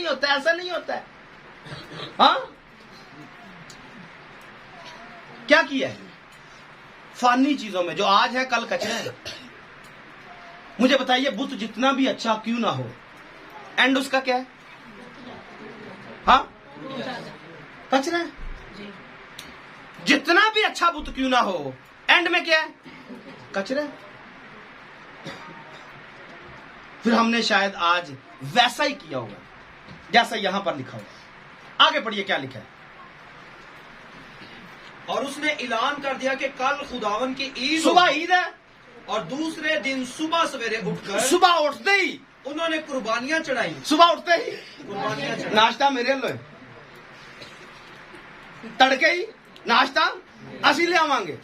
नहीं होता, ऐसा नहीं होता है। हाँ, क्या किया है फानी चीजों में, जो आज है कल कचरा है। मुझे बताइए, बुत जितना भी अच्छा क्यों ना हो, एंड उसका क्या है? हाँ, कचरा है। जितना भी अच्छा बुत क्यों ना हो, एंड में क्या है? कचरा है। फिर हमने शायद आज वैसा ही किया होगा जैसा यहां पर लिखा हुआ। आगे पढ़िए क्या लिखा है। और उसने ऐलान कर दिया कि कल खुदावन की ईद, सुबह ईद है, और दूसरे दिन सुबह सवेरे उठकर सुबह उठते ही उन्होंने कुर्बानियां चढ़ाई। सुबह उठते ही कुर्बानियां चढ़ाई। नाश्ता मेरे लो, तड़के ही नाश्ता असी ले आवांगे।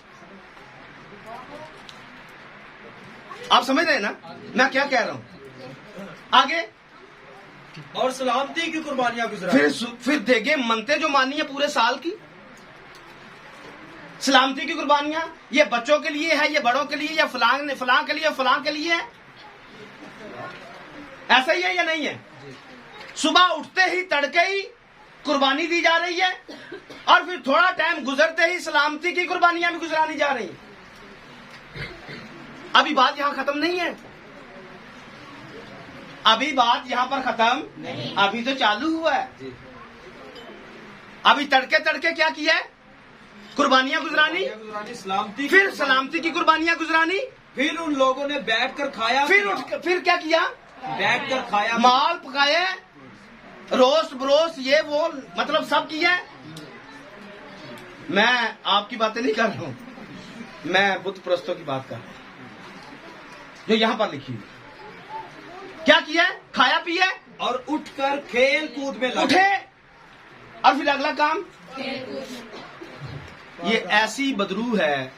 आप समझ रहे हैं ना मैं क्या कह रहा हूं? आगे और सलामती की कुर्बानियां गुजराई। फिर देगे मनते जो मानी है पूरे साल की। सलामती की कुर्बानियां ये बच्चों के लिए है, ये बड़ों के लिए, या फलां के लिए, फलां के लिए है। ऐसा ही है या नहीं है? सुबह उठते ही तड़के ही कुर्बानी दी जा रही है, और फिर थोड़ा टाइम गुजरते ही सलामती की कुर्बानियां भी गुजरानी जा रही है। अभी बात यहां खत्म नहीं है, अभी बात यहां पर खत्म नहीं, अभी तो चालू हुआ है। अभी तड़के तड़के क्या किया है? कुर्बानियां गुजरानी, सलामती, फिर सलामती की कुर्बानियां गुजरानी, फिर उन लोगों ने बैठकर खाया, फिर क्या किया? बैठकर खाया, माल पकाए, रोस्ट ब्रोस्ट ये वो, मतलब सब किया। मैं आपकी बातें नहीं कर रहा हूं, मैं बुद्ध प्रस्तों की बात कर रहा हूं जो यहां पर लिखी हुई। क्या किया? खाया पिया और उठकर खेल कूद में लगे। उठे, और फिर अगला काम। ये ऐसी बदरू है,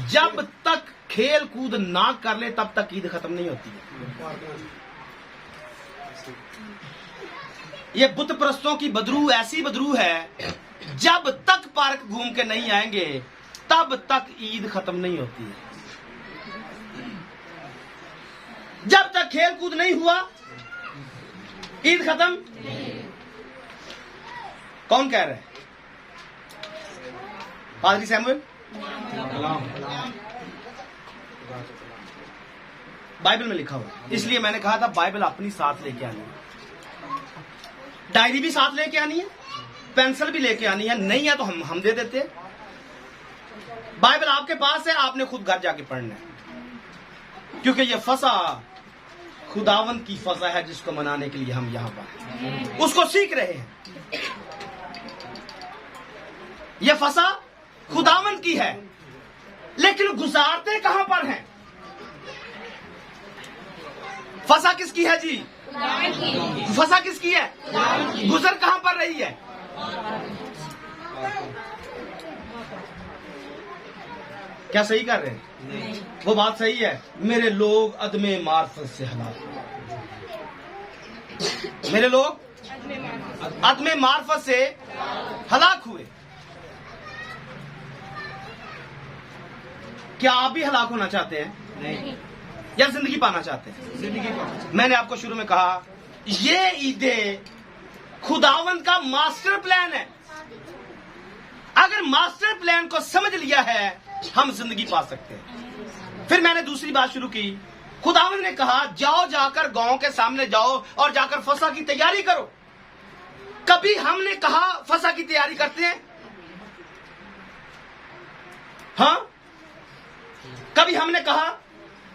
जब तक खेल कूद ना कर ले तब तक ईद खत्म नहीं होती है। ये बुत प्रस्तों की बदरू ऐसी बदरू है, जब तक पार्क घूम के नहीं आएंगे तब तक ईद खत्म नहीं होती है। जब तक खेल कूद नहीं हुआ ईद खत्म। कौन कह रहा है? पादरी सैमुअल। बाइबल में लिखा हुआ, इसलिए मैंने कहा था बाइबल अपनी साथ लेके आनी है। डायरी भी साथ लेके आनी है, पेंसिल भी लेके आनी है। नहीं है तो हम दे देते। बाइबल आपके पास है, आपने खुद घर जाके पढ़ना है, क्योंकि ये फसा खुदावंत की फसा है जिसको मनाने के लिए हम यहां पर उसको सीख रहे हैं। ये फसा खुदावंत की है, लेकिन गुजारते कहां पर हैं? फसा किसकी है जी? फसा किसकी है? गुजर कहां पर रही है? क्या सही कर रहे हैं? वो बात सही है। मेरे लोग अदमे मार्फत से हलाक, मेरे लोग अदमे मार्फत से हलाक हुए। क्या आप भी हलाक होना चाहते हैं? नहीं। या जिंदगी पाना चाहते हैं? जिंदगी पाना। मैंने आपको शुरू में कहा, ये ईदें खुदावंत का मास्टर प्लान है। अगर मास्टर प्लान को समझ लिया है, हम जिंदगी पा सकते हैं। फिर मैंने दूसरी बात शुरू की। खुदावंत ने कहा, जाओ, जाकर गांव के सामने जाओ और जाकर फसा की तैयारी करो। कभी हमने कहा फसा की तैयारी करते हैं? हाँ, कभी हमने कहा?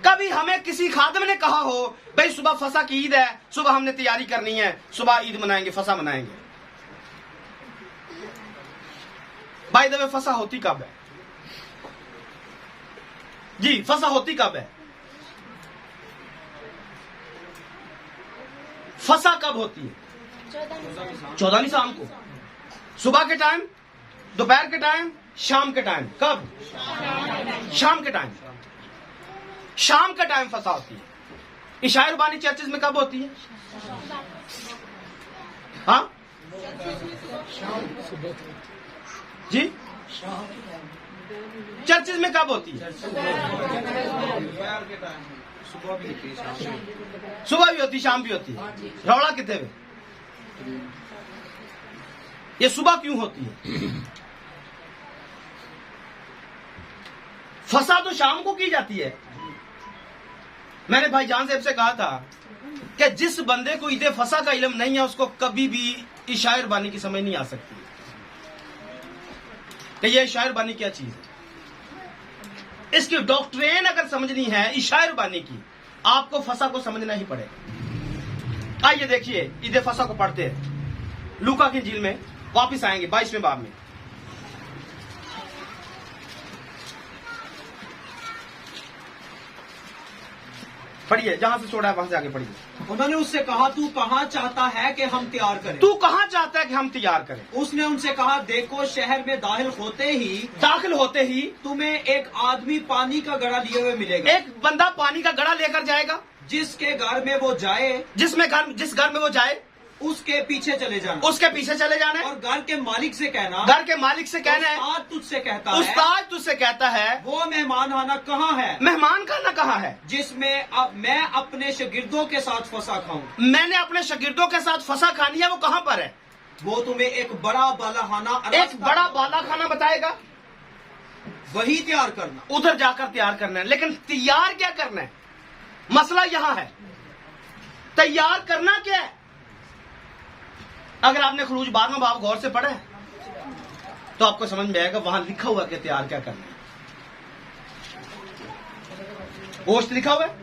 कभी हमें किसी खादिम ने कहा हो, भाई सुबह फसा की ईद है, सुबह हमने तैयारी करनी है, सुबह ईद मनाएंगे, फसा मनाएंगे? बाय द वे, फसा होती कब है जी? फसा होती कब है? फसा कब होती है? 14वीं शाम को, सुबह के टाइम, दोपहर के टाइम, शाम के टाइम। कब? शाम के टाइम। शाम का टाइम फसा होती है। इशाई रुबानी चर्चेज में कब होती है? हाँ जी, चर्चेज में कब होती है? सुबह भी होती है, शाम भी। सुबह भी होती, शाम भी होती है। रौला कितने में? ये सुबह क्यों होती है? फसा तो शाम को की जाती है। मैंने भाईजान साहब से कहा था कि जिस बंदे को ईद फसा का इल्म नहीं है उसको कभी भी इशायर बानी की समझ नहीं आ सकती कि ये इशायर बानी क्या चीज है। इसकी डॉक्ट्रेन अगर समझनी है इशायर बानी की, आपको फसा को समझना ही पड़ेगा। आइए देखिए ईद फसा को पढ़ते हैं लूका की इंजील में, वापिस आएंगे 22वें बाब में। पढ़िए, जहां से छोड़ा है वहां से आगे पढ़िए। उन्होंने उससे कहा, तू कहाँ चाहता है कि हम तैयार करें? तू कहां चाहता है कि हम तैयार करें? उसने उनसे कहा, देखो शहर में दाखिल होते ही तुम्हें एक आदमी पानी का घड़ा लिए हुए मिलेगा। एक बंदा पानी का घड़ा लेकर जाएगा, जिसके घर में वो जाए, जिस घर में वो जाए उसके पीछे चले जाना, उसके पीछे चले जाना है। और घर के मालिक से कहना, घर के मालिक से कहना है, उस्ताद तुझसे कहता है, उस्ताद तुझसे कहता है वो मेहमान आना कहाँ है, मेहमान खाना कहाँ है, जिसमें अब मैं अपने शागिर्दों के साथ फंसा खाऊं। मैंने अपने शागिर्दों के साथ फंसा खानी है, वो कहाँ पर है? वो तुम्हें एक बड़ा बालाखाना, एक बड़ा बाला खाना बताएगा, वही तैयार करना, उधर जाकर तैयार करना है। लेकिन तैयार क्या करना है? मसला यहां है, तैयार करना क्या है? अगर आपने खरूज 12वां बाब गौर से पढ़ा है तो आपको समझ में आएगा, वहां लिखा हुआ कि तैयार क्या करना है। गोश्त लिखा हुआ है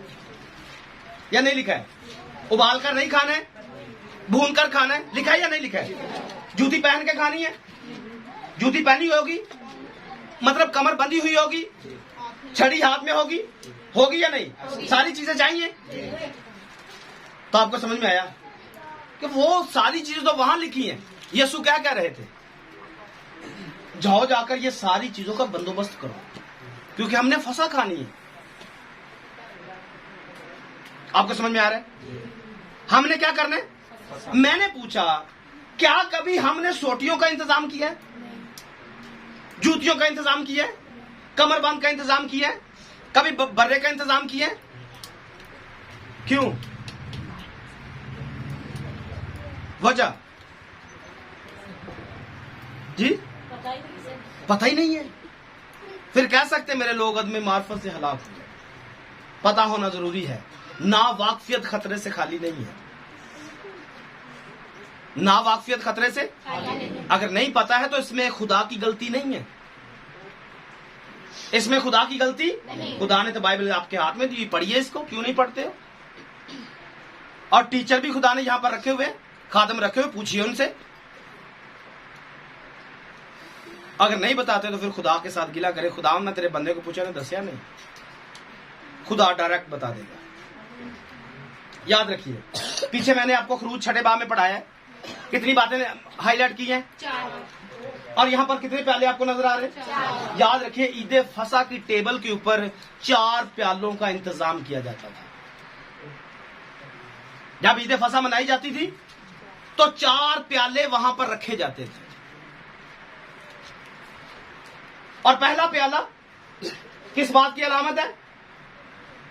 या नहीं लिखा है? उबाल कर नहीं खाना है, भून कर खाना है, लिखा है या नहीं लिखा है? जूती पहन के खानी है, जूती पहनी होगी, मतलब कमर बंधी हुई होगी, छड़ी हाथ में होगी या नहीं? सारी चीजें चाहिए। तो आपको समझ में आया कि वो सारी चीजें तो वहां लिखी हैं। यीशु क्या कह रहे थे? जाओ जाकर ये सारी चीजों का बंदोबस्त करो, क्योंकि हमने फसा खानी है। आपको समझ में आ रहा है? हमने क्या करना है? मैंने पूछा, क्या कभी हमने सोटियों का इंतजाम किया है, जूतियों का इंतजाम किया है, कमरबंद का इंतजाम किया है, कभी बर्रे का इंतजाम किया है? क्यों? वजह जी पता ही नहीं है। फिर कह सकते मेरे लोग अदम मार्फत से हलाक हुए। पता होना जरूरी है। ना वाकफियत खतरे से खाली नहीं है। ना वाकफियत खतरे से अगर नहीं पता है तो इसमें खुदा की गलती नहीं है। इसमें खुदा की गलती, खुदा ने तो बाइबल आपके हाथ में दी, पढ़िए इसको, क्यों नहीं पढ़ते हो? और टीचर भी खुदा ने यहां पर रखे हुए, खादम रखे हुए, पूछिए उनसे। अगर नहीं बताते तो फिर खुदा के साथ गिला करे, खुदा ने तेरे बंदे को पूछा, ने दसिया नहीं। खुदा डायरेक्ट बता देगा। याद रखिए, पीछे मैंने आपको खरूज 6 बाब में पढ़ाया है। कितनी बातें हाईलाइट की हैं? 4। और यहां पर कितने प्याले आपको नजर आ रहे हैं? 4। याद रखिए, ईद फसा की टेबल के ऊपर 4 प्यालों का इंतजाम किया जाता था। जब ईद फसा मनाई जाती थी तो 4 प्याले वहां पर रखे जाते थे। और पहला प्याला किस बात की अलामत है?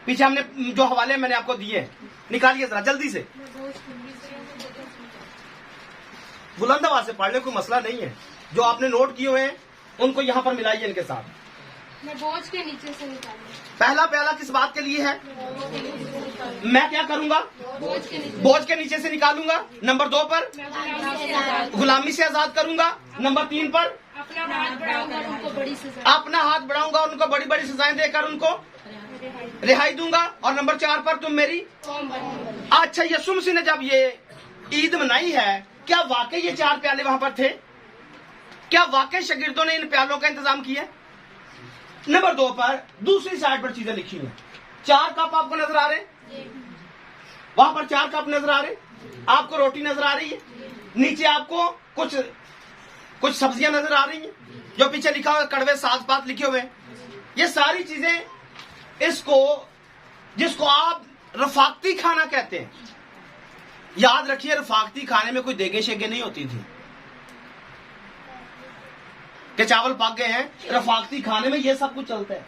पीछे हमने जो हवाले मैंने आपको दिए, निकालिए जरा जल्दी से। बुलंद आवाज से पढ़ने कोई मसला नहीं है। जो आपने नोट किए हुए हैं उनको यहां पर मिलाइए इनके साथ। मैं बोझ के नीचे से निकालूंगा। पहला प्याला किस बात के लिए है? मैं क्या करूंगा? बोझ के नीचे से निकालूंगा। नंबर 2 पर गुलामी से आजाद करूंगा। नंबर 3 पर अपना हाथ बढ़ाऊंगा और उनको बड़ी सजा, अपना हाथ बढ़ाऊंगा और उनको बड़ी बड़ी सजाएं देकर उनको रिहाई दूंगा। और नंबर 4 पर तुम मेरी कौम बनूंगा। अच्छा, यीशु मसीह ने जब ये ईद मनाई है, क्या वाकई ये 4 प्याले वहां पर थे? क्या वाकई शागिर्दों ने इन प्यालों का इंतजाम किया? नंबर 2 पर दूसरी साइड पर चीजें लिखी हैं। 4 कप आपको नजर आ रहे हैं? वहां पर 4 कप नजर आ रहे हैं। आपको रोटी नजर आ रही है। नीचे आपको कुछ सब्जियां नजर आ रही हैं। जो पीछे लिखा हुआ कड़वे साग पात लिखे हुए हैं। ये सारी चीजें जिसको आप रफाकती खाना कहते हैं। याद रखिए, रफाकती खाने में कोई देगे शेगे नहीं होती थी कि चावल पक गए हैं। रफाकती खाने में ये सब कुछ चलता है।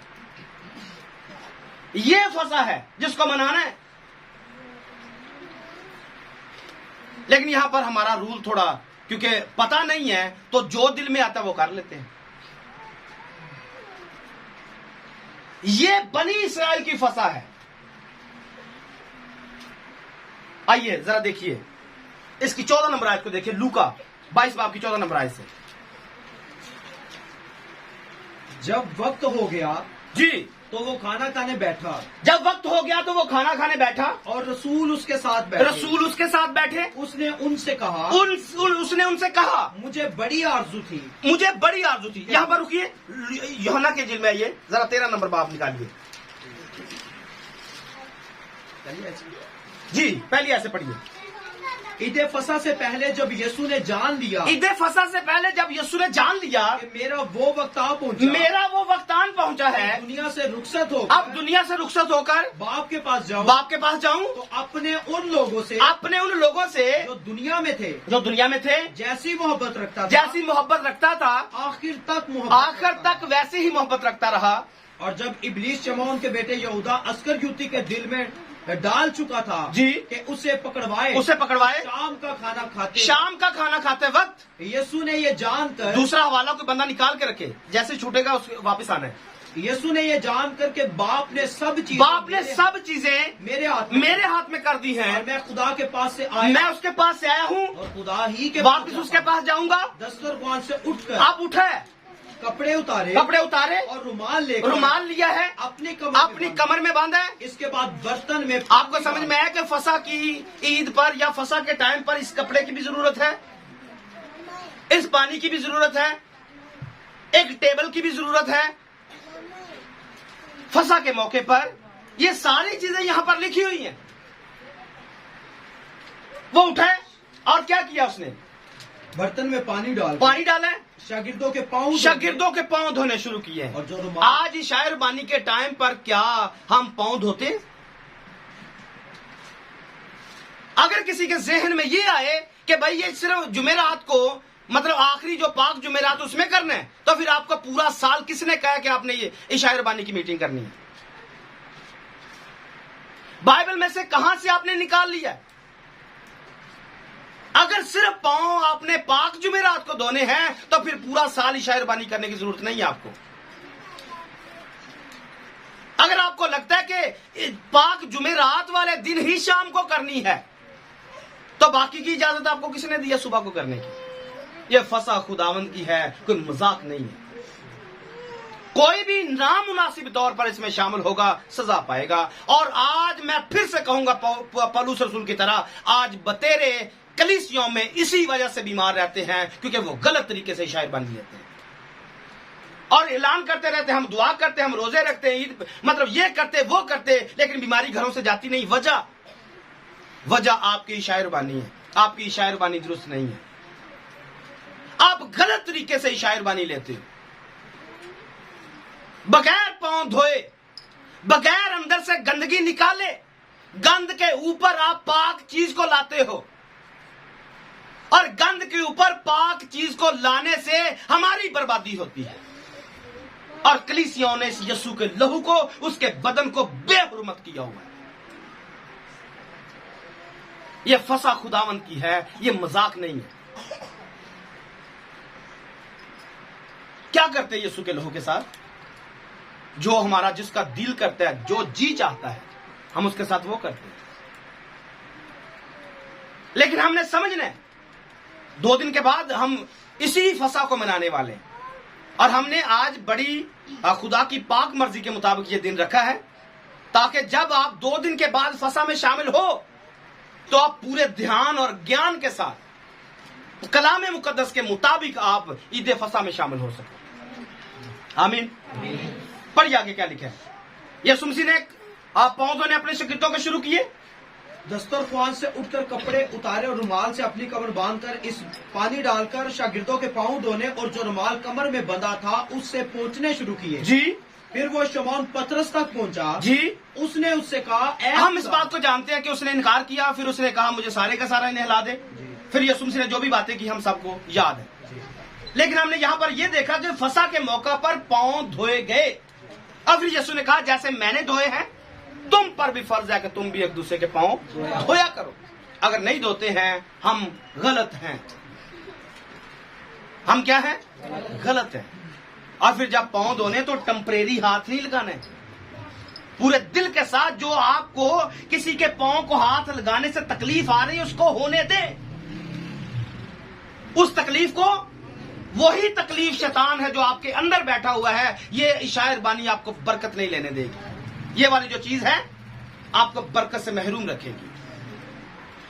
ये फसा है जिसको मनाना है। लेकिन यहां पर हमारा रूल थोड़ा, क्योंकि पता नहीं है तो जो दिल में आता है वो कर लेते हैं। ये बनी इस्राएल की फसा है। आइए जरा देखिए इसकी 14 नंबर आयत को देखिए, लूका 22 बाब की 14 नंबर आयत से। जब वक्त हो गया जी, तो वो खाना खाने बैठा, जब वक्त हो गया तो वो खाना खाने बैठा और रसूल उसके साथ बैठे। रसूल उसके साथ बैठे। उसने उनसे कहा, उसने उनसे कहा, मुझे बड़ी आरजू थी। मुझे बड़ी आरजू थी। यहां पर रुकिए, यूहन्ना के इंजील में आइए, जरा 13 नंबर बाब निकालिए। जी, पहली ऐसे पढ़िए। ईदे फसा से पहले जब यीशु ने जान लिया, ईदे फसा से पहले जब यीशु ने जान लिया कि मेरा वो वक्त आ पहुंचा, मेरा वो वक्त आन पहुंचा है, दुनिया से रुखसत हो, अब दुनिया से रुखसत होकर बाप के पास जाऊं, बाप के पास जाऊं, तो अपने उन लोगों से, अपने उन लोगों से जो दुनिया में थे, जैसी मोहब्बत रखता था, जैसी मोहब्बत रखता था, आखिर तक वैसे ही मोहब्बत रखता रहा। और जब इब्लीस शमौन के बेटे यहूदा अस्करयुती के दिल में डाल चुका था जी कि उसे पकड़वाए, शाम का खाना खाते वक्त यीशु ने ये जानकर, दूसरा हवाला कोई बंदा निकाल के रखे, जैसे छूटेगा उसके वापस आना है। यीशु ने ये जानकर के बाप ने सब चीजें मेरे हाथ में कर दी हैं, और मैं खुदा के पास से आया, मैं उसके पास से आया हूँ, और खुदा ही के वापस उसके पास जाऊंगा। दस्तरख्वान से उठकर आप उठे, कपड़े उतारे और रुमाल लिया है, अपनी कमर में बांधा है। इसके बाद बर्तन में, आपको समझ में आया कि फसा की ईद पर या फसा के टाइम पर इस कपड़े की भी जरूरत है, इस पानी की भी जरूरत है, एक टेबल की भी जरूरत है। फसा के मौके पर ये सारी चीजें यहां पर लिखी हुई हैं। वो उठे और क्या किया उसने? बर्तन में पानी डाला, शागिर्दों के पांव धोने शुरू किए। और जो आज शायर बानी के टाइम पर क्या हम पांव धोते? अगर किसी के जहन में ये आए कि भाई ये सिर्फ जुमेरात को, मतलब आखिरी जो पाक जुमेरात उसमें करना है, तो फिर आपको पूरा साल किसने कहा कि आपने ये शायर बानी की मीटिंग करनी है? बाइबल में से कहां से आपने निकाल लिया? अगर सिर्फ पांव आपने पाक जुमेरात को धोने हैं तो फिर पूरा साल शायर बानी करने की जरूरत नहीं है आपको। अगर आपको लगता है कि पाक जुमेरात वाले दिन ही शाम को करनी है, तो बाकी की इजाजत आपको किसने दिया सुबह को करने की? यह फसा खुदावंद की है, कोई मजाक नहीं है। कोई भी नामुनासिब तौर पर इसमें शामिल होगा सजा पाएगा। और आज मैं फिर से कहूंगा, पौलुस रसूल की तरह, आज बतेरे कलीसियों में इसी वजह से बीमार रहते हैं क्योंकि वो गलत तरीके से शायर बन लेते हैं और ऐलान करते रहते हैं, हम दुआ करते हैं, हम रोजे रखते हैं, ईद मतलब ये करते वो करते, लेकिन बीमारी घरों से जाती नहीं। वजह आपकी शायर बानी है, आपकी शायर बानी दुरुस्त नहीं है। आप गलत तरीके से शायर बानी लेते हो, बगैर पांव धोए, बगैर अंदर से गंदगी निकाले, गंद के ऊपर आप पाक चीज को लाते हो, और गंद के ऊपर पाक चीज को लाने से हमारी बर्बादी होती है। और कलीसियाओं ने इस यीशु के लहू को, उसके बदन को बेहुरमत किया हुआ है। यह फसा खुदावंद की है, यह मजाक नहीं है। क्या करते हैं यीशु के लहू के साथ? जो हमारा, जिसका दिल करता है, जो जी चाहता है, हम उसके साथ वो करते हैं। लेकिन हमने समझना है, 2 दिन के बाद हम इसी फसा को मनाने वाले हैं, और हमने आज बड़ी खुदा की पाक मर्जी के मुताबिक ये दिन रखा है, ताकि जब आप 2 दिन के बाद फसा में शामिल हो तो आप पूरे ध्यान और ज्ञान के साथ कलाम मुकद्दस के मुताबिक आप ईद फसा में शामिल हो सके। आमीन। पढ़िए आगे क्या लिखा है। यीशु मसीह ने पांव धोने अपने शागिर्दों को शुरू किए। दस्तरख्वान से उठकर कपड़े उतारे और रुमाल से अपनी कमर बांधकर इस पानी डालकर शागिर्दों के पांव धोने और जो रुमाल कमर में बंधा था उससे पोंछने शुरू किए। जी। फिर वो शमौन पतरस तक पहुंचा। जी। उसने उससे कहा, हम इस बात को जानते हैं कि उसने इनकार किया, फिर उसने कहा मुझे सारे का सारा नहला दे। फिर यीशु मसीह ने जो भी बातें की हम सबको याद है। लेकिन हमने यहाँ पर यह देखा कि फसा के मौका पर पांव धोए गए, और फिर यीशु ने कहा जैसे मैंने धोए हैं तुम पर भी फर्ज है कि तुम भी एक दूसरे के पांव धोया करो। अगर नहीं धोते हैं हम गलत हैं। हम क्या हैं? गलत हैं। और फिर जब पांव धोने तो टेम्परेरी हाथ नहीं लगाने, पूरे दिल के साथ जो आपको किसी के पांव को हाथ लगाने से तकलीफ आ रही है उसको होने दे। उस तकलीफ को, वही तकलीफ शैतान है जो आपके अंदर बैठा हुआ है, ये शायर बानी आपको बरकत नहीं लेने देगी। ये वाली जो चीज है आपको बरकत से महरूम रखेगी।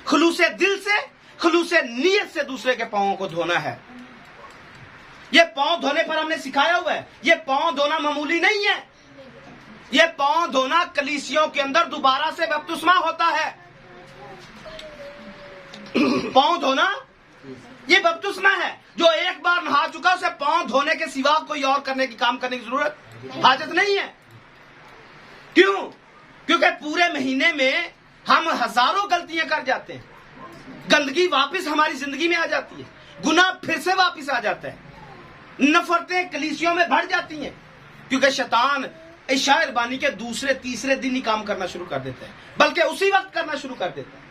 खुलूसे दिल से, खुलूसे नीयत से दूसरे के पांवों को धोना है। ये पांव धोने पर हमने सिखाया हुआ है। ये पांव धोना मामूली नहीं है। ये पांव धोना कलीसियों के अंदर दोबारा से बपतिस्मा होता है। पांव धोना ये बपतिस्मा है। जो एक बार नहा चुका उसे पांव धोने के सिवा कोई और करने की काम करने की जरूरत हाजत नहीं है। क्यों? क्योंकि पूरे महीने में हम हजारों गलतियां कर जाते हैं। गंदगी वापस हमारी जिंदगी में आ जाती है, गुनाह फिर से वापस आ जाता है, नफरतें कलीसियों में बढ़ जाती हैं, क्योंकि शैतान इस शायर बानी के दूसरे तीसरे दिन ही काम करना शुरू कर देता है, बल्कि उसी वक्त करना शुरू कर देता है।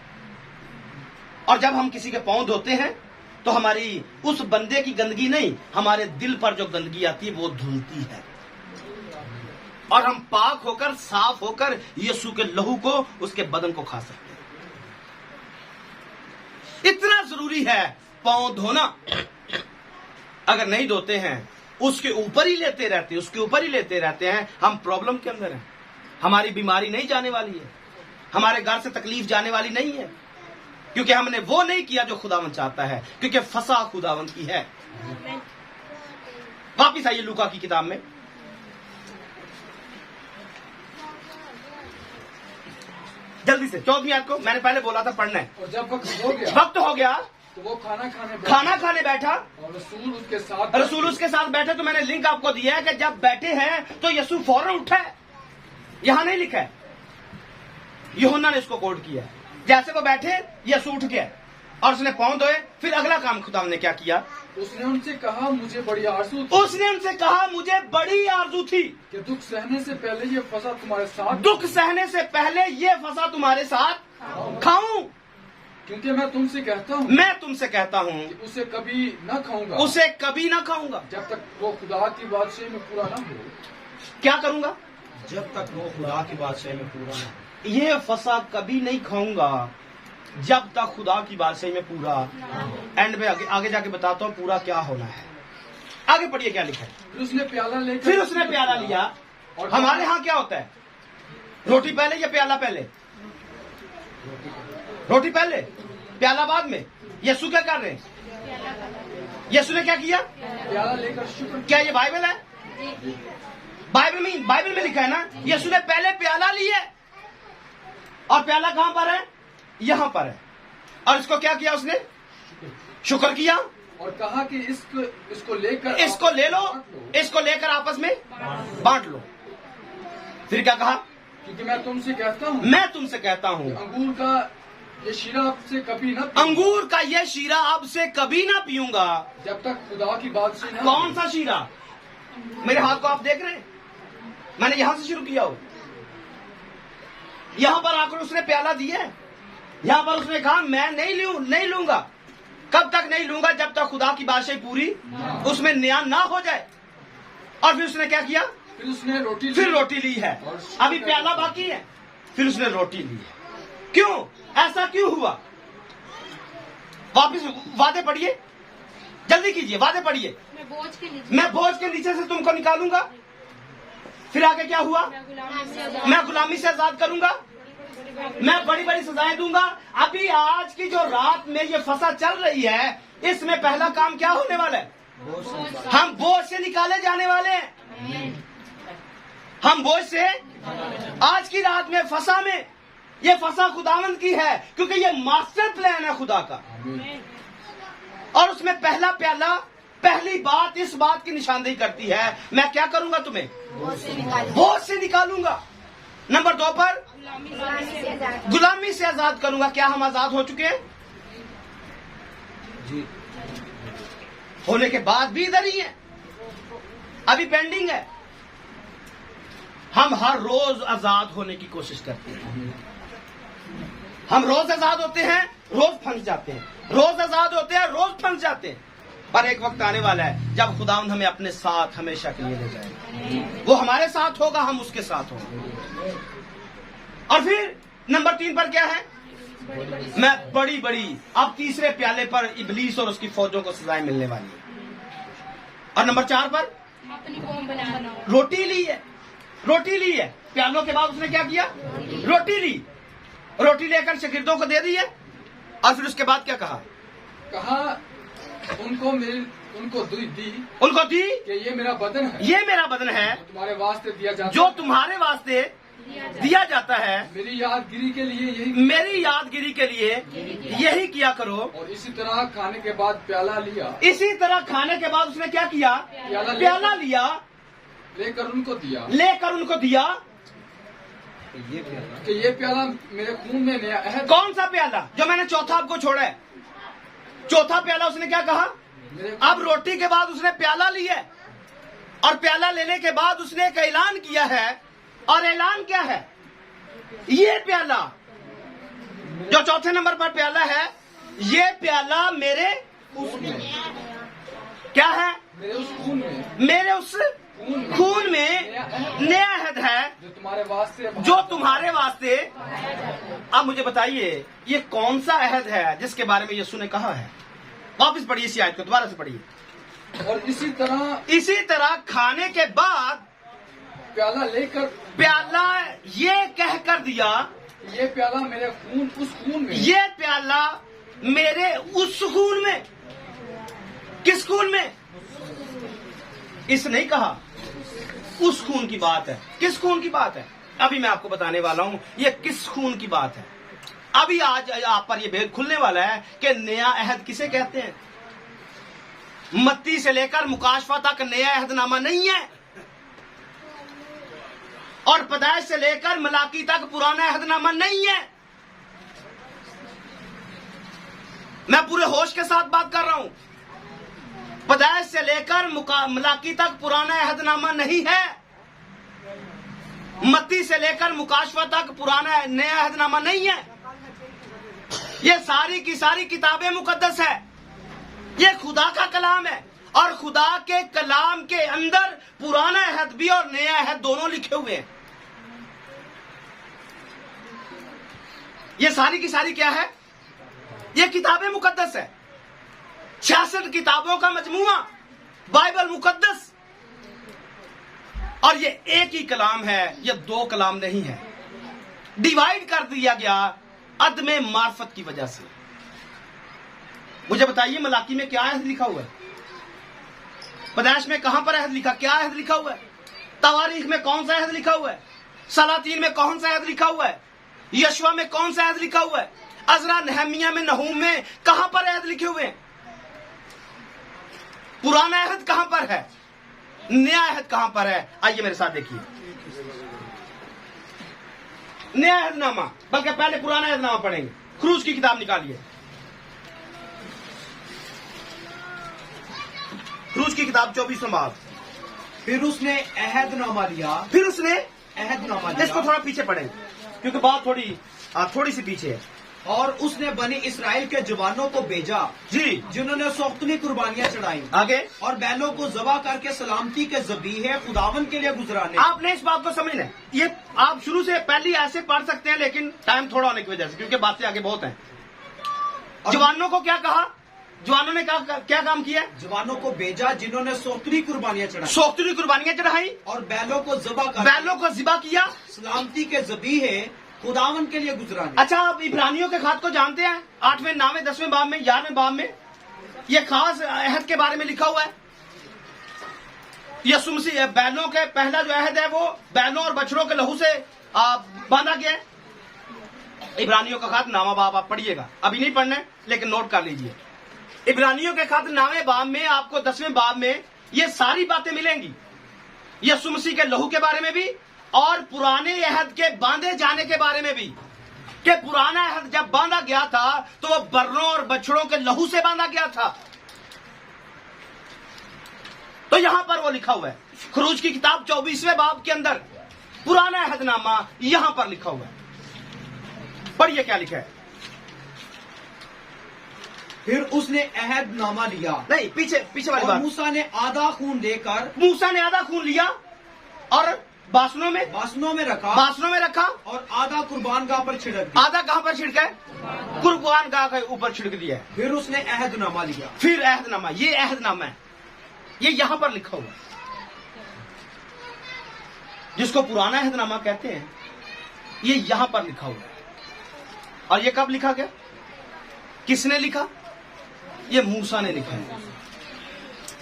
और जब हम किसी के पांव धोते हैं तो हमारी उस बंदे की गंदगी नहीं, हमारे दिल पर जो गंदगी आती है वो धुलती है और हम पाक होकर, साफ होकर यीशु के लहू को, उसके बदन को खा सकते हैं। इतना जरूरी है पांव धोना। अगर नहीं धोते हैं, उसके ऊपर ही लेते रहते हैं, उसके ऊपर ही लेते रहते हैं, हम प्रॉब्लम के अंदर हैं। हमारी बीमारी नहीं जाने वाली है, हमारे घर से तकलीफ जाने वाली नहीं है, क्योंकि हमने वो नहीं किया जो खुदावंद चाहता है, क्योंकि फसा खुदावंद की है। वापिस आइए लूका की किताब में, जल्दी से 14वीं आयत को। मैंने पहले बोला था पढ़ना है। और जब वक्त हो गया तो वो खाना खाने बैठा और रसूल उसके साथ बैठे। तो मैंने लिंक आपको दिया है कि जब बैठे हैं तो यीशु फौरन उठा है। यहां नहीं लिखा है, यूहन्ना ने इसको कोट किया है। जैसे वो बैठे यीशु उठ गया और उसने पांव धोए। फिर अगला काम खुदा ने क्या किया? उसने उनसे कहा मुझे बड़ी आरज़ू थी कि दुख सहने से पहले ये फसा तुम्हारे साथ खाऊं। क्योंकि मैं तुमसे कहता हूँ कि उसे कभी न खाऊंगा जब तक वो खुदा की बादशाही में पूरा ना हो। क्या करूंगा? जब तक वो खुदा की बादशाही में पूरा ना हो। ये फसा कभी नहीं खाऊंगा जब तक खुदा की बादशाही में पूरा। एंड में आगे जाके बताता हूँ पूरा क्या होना है। आगे पढ़िए क्या लिखा है। फिर उसने प्याला लिया। और हमारे यहाँ क्या होता है? रोटी पहले या प्याला पहले? रोटी पहले, प्याला बाद में। यीशु क्या कर रहे हैं? यीशु ने क्या किया? प्याला लेकर शुक्र। क्या ये बाइबल है? बाइबल में लिखा है ना। यीशु ने पहले प्याला लिया और प्याला कहां पर है? यहां पर है। और इसको क्या किया उसने? शुक्र किया और कहा कि इसको लेकर आपस में बांट लो। फिर क्या कहा? क्योंकि मैं तुमसे कहता हूँ अंगूर का ये शीरा अब से कभी ना पीऊंगा जब तक खुदा की बादशाही ना। कौन सा शीरा? मेरे हाथ को आप देख रहे हैं, मैंने यहां से शुरू किया हो। यहां पर आकर उसने प्याला दिया। यहां पर उसने कहा मैं नहीं लूंगा। कब तक नहीं लूंगा? जब तक खुदा की बादशाही पूरी उसमें न्याय ना हो जाए। और फिर उसने क्या किया? फिर उसने रोटी ली है। अभी प्याला बाकी है। फिर उसने रोटी ली है। क्यों? ऐसा क्यों हुआ? वापिस वादे पढ़िए, जल्दी कीजिए, वादे पढ़िए। मैं बोझ के नीचे से तुमको निकालूंगा। फिर आगे क्या हुआ? मैं गुलामी से आजाद करूंगा। मैं बड़ी बड़ी सजाएं दूंगा। अभी आज की जो रात में ये फसा चल रही है, इसमें पहला काम क्या होने वाला है? हम बोझ से निकाले जाने वाले हैं। हम बोझ से आज की रात में फसा में, ये फसा खुदावंद की है, क्योंकि ये मास्टर प्लान है खुदा का। और उसमें पहला प्याला, पहली बात इस बात की निशानदेही करती है, मैं क्या करूंगा? तुम्हें बोझ से निकालूंगा। नंबर 2 पर गुलामी से आजाद करूंगा। क्या हम आजाद हो चुके हैं? जी। होने के बाद भी इधर ही है, अभी पेंडिंग है। हम हर रोज आजाद होने की कोशिश करते हैं। हम रोज आजाद होते हैं, रोज फंस जाते हैं, रोज आजाद होते हैं, रोज फंस जाते हैं। पर एक वक्त आने वाला है जब खुदावंद हमें अपने साथ हमेशा के लिए ले जाएगा। वो हमारे साथ होगा, हम उसके साथ होंगे। और फिर नंबर 3 पर क्या है? मैं बड़ी बड़ी, अब तीसरे प्याले पर इबलीस और उसकी फौजों को सजाएं मिलने वाली है। और नंबर 4 पर अपनी कौम बनाओ। रोटी ली है, रोटी ली है। प्यालों के बाद उसने क्या किया? रोटी ली, रोटी लेकर शागिर्दों को दे दी है। और फिर उसके बाद क्या कहा? उनको दी कि ये मेरा बदन है, ये मेरा बदन है तुम्हारे वास्ते दिया जाता, जो तुम्हारे वास्ते दिया जाता है। मेरी यादगिरी के लिए यही किया करो। और इसी तरह खाने के बाद प्याला लिया, इसी तरह खाने के बाद उसने क्या किया? प्याला लिया, लेकर उनको दिया कि ये प्याला मेरे खून में नया अहद। कौन सा प्याला? जो मैंने चौथा आपको छोड़ा है, चौथा प्याला। उसने क्या कहा? अब रोटी के बाद उसने प्याला लिया है, और प्याला लेने के बाद उसने एक ऐलान किया है। और ऐलान क्या है? ये प्याला जो चौथे नंबर पर प्याला है, ये प्याला मेरे क्या है? मेरे उस खून में नया अहद है जो तुम्हारे वास्ते। अब मुझे बताइए, ये कौन सा अहद है जिसके बारे में यीशु ने कहा है? वापस पढ़िए इसी आयत को, दोबारा से पढ़िए। और इसी तरह खाने के बाद प्याला ये कहकर दिया, ये प्याला मेरे उस खून में, ये प्याला मेरे उस खून में। किस खून में? इस नहीं कहा, उस खून की बात है। किस खून की बात है? अभी मैं आपको बताने वाला हूं ये किस खून की बात है। अभी आज आप पर यह भेद खुलने वाला है कि नया अहद किसे कहते हैं। मत्ती से लेकर मुकाशफा तक नया अहदनामा नहीं है, और पैदाइश से लेकर मलाकी तक पुराना अहदनामा नहीं है। मैं पूरे होश के साथ बात कर रहा हूं। पैदाइश से लेकर मलाकी तक पुराना अहदनामा नहीं है। मत्ती से लेकर मुकाशफा तक पुराना नया अहदनामा नहीं है। ये सारी की सारी किताबें मुकद्दस है। ये खुदा का कलाम है, और खुदा के कलाम के अंदर पुराना अहद भी और नया अहद दोनों लिखे हुए हैं। ये सारी की सारी क्या है? ये किताबें मुकद्दस है। 66 किताबों का मजमूआ बाइबल मुकद्दस। और ये एक ही कलाम है, ये 2 कलाम नहीं है। डिवाइड कर दिया गया अदमे मार्फत की वजह से। मुझे बताइए, मलाकी में क्या अहद लिखा हुआ है? पैदाइश में कहां पर अहद लिखा? क्या अहद लिखा हुआ है? तवारीख में कौन सा अहद लिखा हुआ है? सलातीन में कौन सा अहद लिखा हुआ है? यशवा में कौन सा अहद लिखा हुआ है? अजरा, नहमिया में, नहूम में कहां पर अहद लिखे हुए हैं? पुराना अहद कहां पर है? नया अहद कहां पर है? आइए मेरे साथ देखिए। नया अहदनामा, बल्कि पहले पुराना अहदनामा पढ़ेंगे। क्रूज की किताब निकालिए, क्रूज की किताब 24वां बाब। फिर उसने अहदनामा लिया, इसको थोड़ा पीछे पढ़ेंगे क्योंकि बात थोड़ी सी पीछे है। और उसने बनी इसराइल के जवानों को भेजा, जी, जिन्होंने सोख्तनी कुर्बानियां चढ़ाई, आगे, और बैलों को जबा करके सलामती के ज़बीहे खुदावन के लिए गुजराने। आपने इस बात को समझना है। ये आप शुरू से पहले ऐसे पढ़ सकते हैं, लेकिन टाइम थोड़ा होने की वजह से, क्योंकि बातें आगे बहुत हैं। जवानों को क्या कहा? जवानों ने क्या काम किया? जवानों को भेजा जिन्होंने सोख्तनी कुर्बानियां चढ़ाई, और बैलों को ज़बा किया, सलामती के ज़बीहे खुदावन के लिए गुजराने। अच्छा, आप इब्रानियों के खात को जानते हैं? 8वें, 9वें, 10वें बाब में, 11वें बाब में ये खास अहद के बारे में लिखा हुआ है। यीशु मसीह बैलों के पहला जो अहद है वो बैलों और बछड़ों के लहू से बांधा गया है। इब्रानियों का खात 9वां बाब आप पढ़िएगा, अभी नहीं पढ़ना लेकिन नोट कर लीजिए। इब्रानियों के खात 9वें बाब में आपको 10वें बाब में ये सारी बातें मिलेंगी, यीशु मसीह के लहू के बारे में भी और पुराने अहद के बांधे जाने के बारे में भी, कि पुराना अहद जब बांधा गया था तो वो बर्रों और बछड़ों के लहू से बांधा गया था। तो यहां पर वो लिखा हुआ है, खरूज की किताब 24वें बाब के अंदर पुराना अहदनामा यहां पर लिखा हुआ है। पढ़िए क्या लिखा है। फिर उसने अहदनामा लिया नहीं, पीछे वाली और बात। मूसा ने आधा खून लेकर मूसा ने आधा खून लिया और बासनों में रखा और आधा कुर्बान गाह पर छिड़क दिया। आधा कहां पर छिड़का है? कुर्बान गाह के ऊपर छिड़क दिया है। फिर उसने अहदनामा लिया। फिर अहदनामा, ये अहदनामा है, ये यहां पर लिखा हुआ है, जिसको पुराना अहदनामा कहते हैं, ये यहां पर लिखा हुआ है। और ये कब लिखा गया? किसने लिखा? ये मूसा ने लिखा है।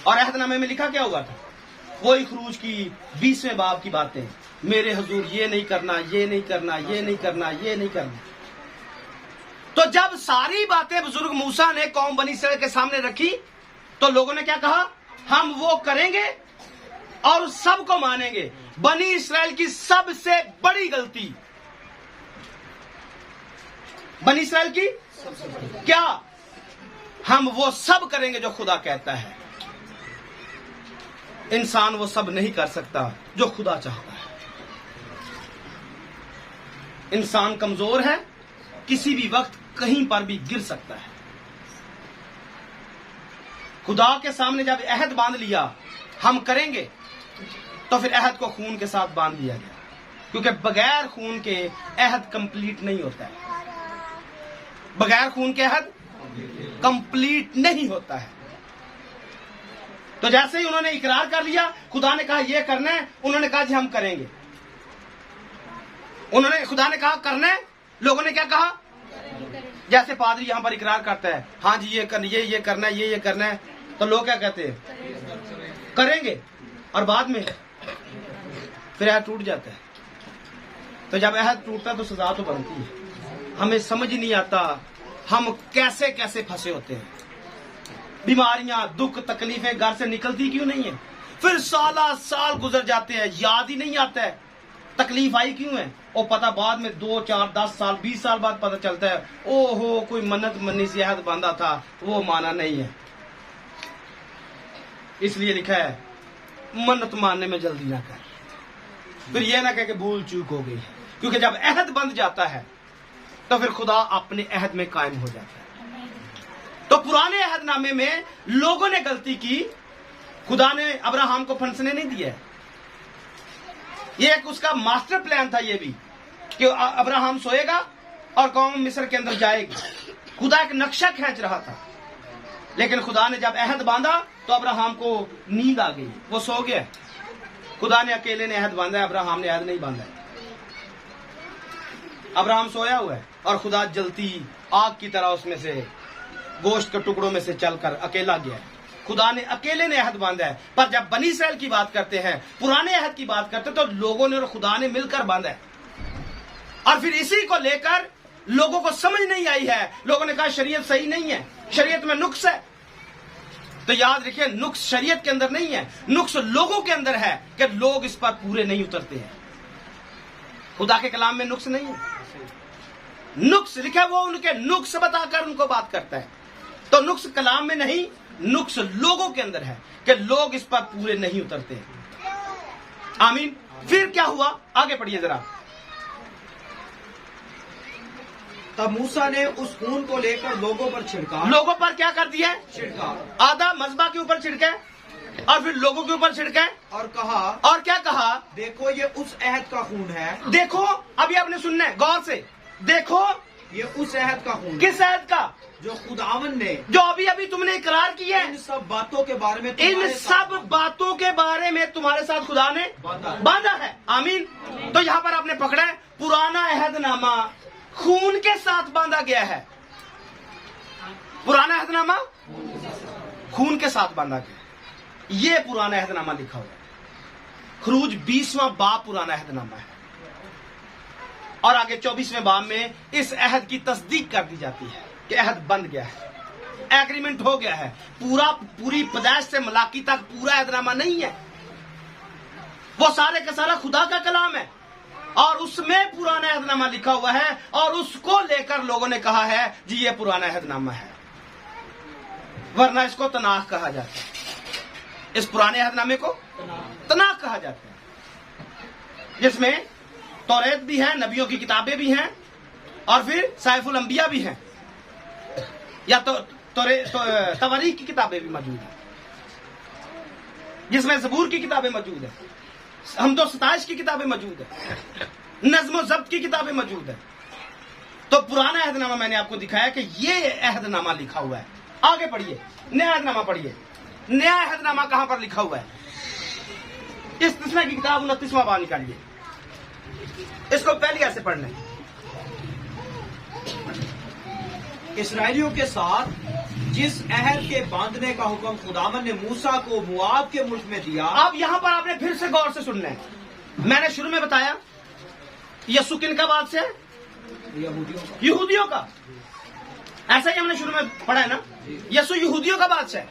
और अहदनामे में लिखा क्या हुआ था? वही खरूज की 20वें बाब की बातें, मेरे हुजूर ये नहीं करना, ये नहीं करना, ये नहीं करना, ये नहीं करना। तो जब सारी बातें बुजुर्ग मूसा ने कौम बनी इसराइल के सामने रखी, तो लोगों ने क्या कहा? हम वो करेंगे और सबको मानेंगे। बनी इसराइल की सबसे बड़ी गलती, बनी इसराइल की क्या? हम वो सब करेंगे जो खुदा कहता है। इंसान वो सब नहीं कर सकता जो खुदा चाहता है। इंसान कमजोर है, किसी भी वक्त कहीं पर भी गिर सकता है। खुदा के सामने जब अहद बांध लिया हम करेंगे, तो फिर अहद को खून के साथ बांध दिया गया, क्योंकि बगैर खून के अहद कंप्लीट नहीं होता है। बगैर खून के अहद कंप्लीट नहीं होता है। तो जैसे ही उन्होंने इकरार कर लिया, खुदा ने कहा ये करना है, उन्होंने कहा जी हम करेंगे। खुदा ने कहा करना है, लोगों ने क्या कहा? जैसे पादरी यहां पर इकरार करता है, हाँ जी ये करना है, ये करना है, तो लोग क्या कहते हैं? करेंगे। और बाद में फिर अहद टूट जाता है। तो जब अहद टूटता तो सजा तो बनती है। हमें समझ नहीं आता हम कैसे कैसे फंसे होते हैं। बीमारियां, दुख, तकलीफें घर से निकलती क्यों नहीं है? फिर साल गुजर जाते हैं, याद ही नहीं आता है तकलीफ आई क्यों है। और पता बाद में 2, 4, 10 साल, 20 साल बाद पता चलता है, ओहो कोई मन्नत मन्नी से अहद बांधा था, वो माना नहीं है। इसलिए लिखा है मन्नत मानने में जल्दी ना कर। फिर यह ना कह के भूल चूक हो गई है, क्योंकि जब अहद बंध जाता है तो फिर खुदा अपने अहद में कायम हो जाता है। तो पुराने अहदनामे में लोगों ने गलती की, खुदा ने अब्राहम को फंसने नहीं दिया। ये एक उसका मास्टर प्लान था ये भी, कि अब्राहम सोएगा और कौम मिस्र के अंदर जाएगी। खुदा एक नक्शा खींच रहा था, लेकिन खुदा ने जब अहद बांधा तो अब्राहम को नींद आ गई, वो सो गया। खुदा ने अकेले ने अहद बांधा है, अब्राहम ने अहद नहीं बांधा है। अब्राहम सोया हुआ है और खुदा जलती आग की तरह उसमें से गोश्त के टुकड़ों में से चलकर अकेला गया है। खुदा ने अकेले ने अहद बांधा है। पर जब बनी इसराइल की बात करते हैं, पुराने अहद की बात करते हैं, तो लोगों ने और खुदा ने मिलकर बांधा है। और फिर इसी को लेकर लोगों को समझ नहीं आई है। लोगों ने कहा शरीयत सही नहीं है, शरीयत में नुक्स है। तो याद रखिए, नुक्स शरीयत के अंदर नहीं है, नुक्स लोगों के अंदर है कि लोग इस पर पूरे नहीं उतरते हैं। खुदा के कलाम में नुक्स नहीं है। नुक्स लिखा, वो उनके नुक्स बताकर उनको बात करता है। तो नुक्स कलाम में नहीं, नुक्स लोगों के अंदर है कि लोग इस पर पूरे नहीं उतरते हैं। आमीन। फिर क्या हुआ, आगे पढ़िए जरा। तब मूसा ने उस खून को लेकर लोगों पर छिड़का। लोगों पर क्या कर दिया? छिड़का। आधा मजबा के ऊपर छिड़का और फिर लोगों के ऊपर छिड़का और कहा, और क्या कहा? देखो ये उस अहद का खून है। देखो, अभी आपने सुनना है गौर से। देखो ये उस अहद का खून। किस अहद का? जो खुदावन ने, जो अभी अभी तुमने इकरार किया है, इन सब बातों के बारे में, इन सब बातों के बारे में तुम्हारे साथ खुदा ने बांधा है। आमीन। तो यहाँ पर आपने पकड़ा है, पुराना अहदनामा खून के साथ बांधा गया है। पुराना अहदनामा खून के साथ बांधा गया। ये पुराना अहदनामा लिखा हुआ है। खरूज 20वां बाब पुराना अहदनामा है। और आगे 24वें बाब में इस अहद की तस्दीक कर दी जाती है कि अहद बन गया है, एग्रीमेंट हो गया है। पूरी पैदाइश से मलाकी तक पूरा अहदनामा नहीं है, वो सारे का सारा खुदा का कलाम है और उसमें पुराना अहदनामा लिखा हुआ है। और उसको लेकर लोगों ने कहा है जी ये पुराना अहदनामा है, वरना इसको तनाख कहा जाता है। इस पुराने अहदनामे को तनाख कहा जाता है, जिसमें तौरेत भी है, नबियों की किताबें भी हैं और फिर साइफुल अंबिया भी हैं। या तो तवारीख की किताबें भी मौजूद है, जिसमें ज़बूर की किताबें मौजूद है, हमदो सताइश की किताबें मौजूद है, नज़्म ज़ब्त की किताबें मौजूद है। तो पुराना अहदनामा मैंने आपको दिखाया कि ये अहदनामा लिखा हुआ है। आगे पढ़िए, नया अहदनामा पढ़िए। नया अहदनामा कहां पर लिखा हुआ है? इस्तिस्ना की किताब 29वां बाब निकालिए, इसको पहले ऐसे पढ़ना है। इसराइलियों के साथ जिस अहद के बांधने का हुक्म खुदावन ने मूसा को मुआब के मुल्क में दिया। अब यहां पर आपने फिर से गौर से सुनना है। मैंने शुरू में बताया यसु किन का बात से? यहूदियों का। ऐसा ही हमने शुरू में पढ़ा है ना, यसु यहूदियों का बात से।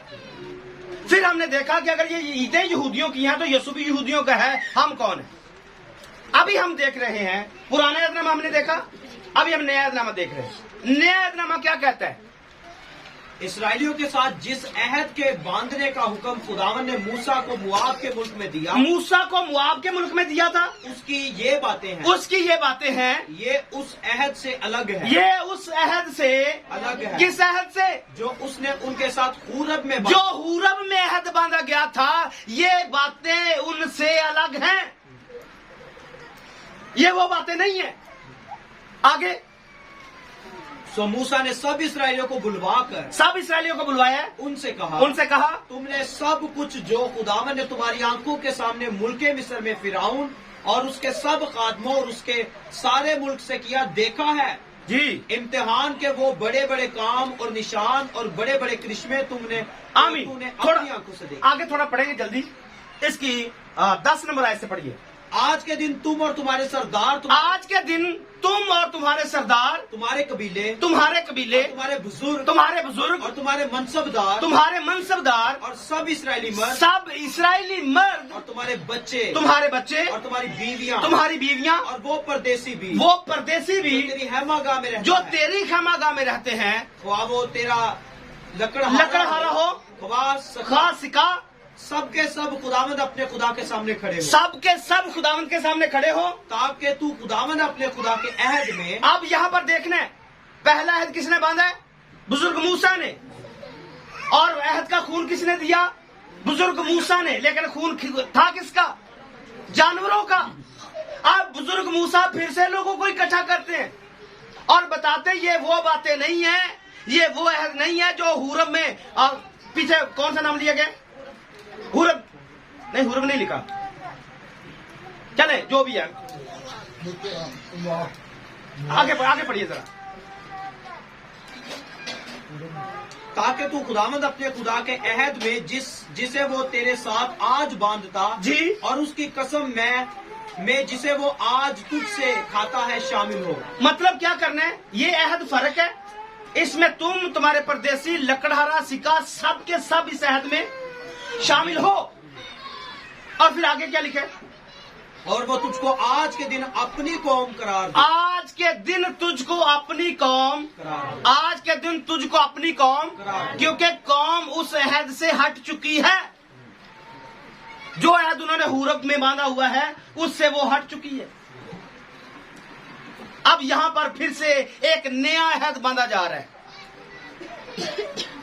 फिर हमने देखा कि अगर ये ईदें यहूदियों की हैं तो यसु भी यहूदियों का है, हम कौन है? अभी हम देख रहे हैं पुराना अहदनामा हमने देखा, अभी हम नया अहदनामा देख रहे हैं। नया अहदनामा क्या कहता है? इसराइलियों के साथ जिस अहद के बांधने का हुक्म खुदावन ने मूसा को मुआब के मुल्क में दिया। मूसा को मुआब के मुल्क में दिया था, उसकी ये बातें हैं। उसकी ये बातें हैं। ये उस अहद से अलग है। ये उस अहद से अलग है। किस अहद से? जो उसने उनके साथ हूरब में जो हूरब में अहद बांधा गया था, ये बातें उनसे अलग हैं। ये वो बातें नहीं है। आगे सो मूसा ने सब इसराइलियों को बुलवाकर, सब इसराइलियों को बुलवाया, उनसे कहा तुमने सब कुछ जो खुदावन ने तुम्हारी आंखों के सामने मुल्के मिस्र में फिराउन और उसके सब खादमों और उसके सारे मुल्क से किया देखा है जी। इम्तिहान के वो बड़े बड़े काम और निशान और बड़े बड़े करिश्मे तुमने अपनी आंखों से देखे। आगे थोड़ा पढ़ेंगे जल्दी। इसकी 10 नंबर आयत से पढ़िए। आज के दिन तुम और तुम्हारे सरदार, आज के दिन तुम और तुम्हारे सरदार, तुम्हारे कबीले, तुम्हारे बुजुर्ग और तुम्हारे मनसबदार और सब इसराइली मर्द और तुम्हारे बच्चे और तुम्हारी बीवियां और वो परदेसी भी तेरी हैमागाह में रहते हैं, ख्वाह वो तेरा लकड़हारा हो, ख्वाह सिका, सबके सब खुदावंद अपने खुदा के सामने खड़े हो। सबके सब खुदावंद के सामने खड़े हो, ताकि तू खुदावंद अपने खुदा के अहद में। अब यहाँ पर देखना है, पहला अहद किसने बांधा है? बुजुर्ग मूसा ने। और अहद का खून किसने दिया? बुजुर्ग मूसा ने। लेकिन खून था किसका? जानवरों का। अब बुजुर्ग मूसा फिर से लोगों को इकट्ठा करते हैं और बताते ये वो बातें नहीं है, ये वो अहद नहीं है जो हूरब में। और पीछे कौन सा नाम लिया गया? हूरब नहीं लिखा, चले जो भी है। आगे पढ़िए जरा। ताकि तू खुदावंद अपने खुदा के अहद में जिसे वो तेरे साथ आज बांधता जी, और उसकी कसम में जिसे वो आज तुझसे खाता है शामिल हो। मतलब क्या करना है? ये अहद फर्क है। इसमें तुम, तुम्हारे परदेसी, लकड़हारा, सिका, सब के सब इस अहद में शामिल हो। और फिर आगे क्या लिखे? और वो तुझको आज के दिन अपनी कौम करार दे। आज के दिन तुझको अपनी कौम, आज के दिन तुझको अपनी कौम, क्योंकि कौम उस अहद से हट चुकी है। जो अहद उन्होंने हूरब में बांधा हुआ है उससे वो हट चुकी है। अब यहां पर फिर से एक नया अहद बांधा जा रहा है।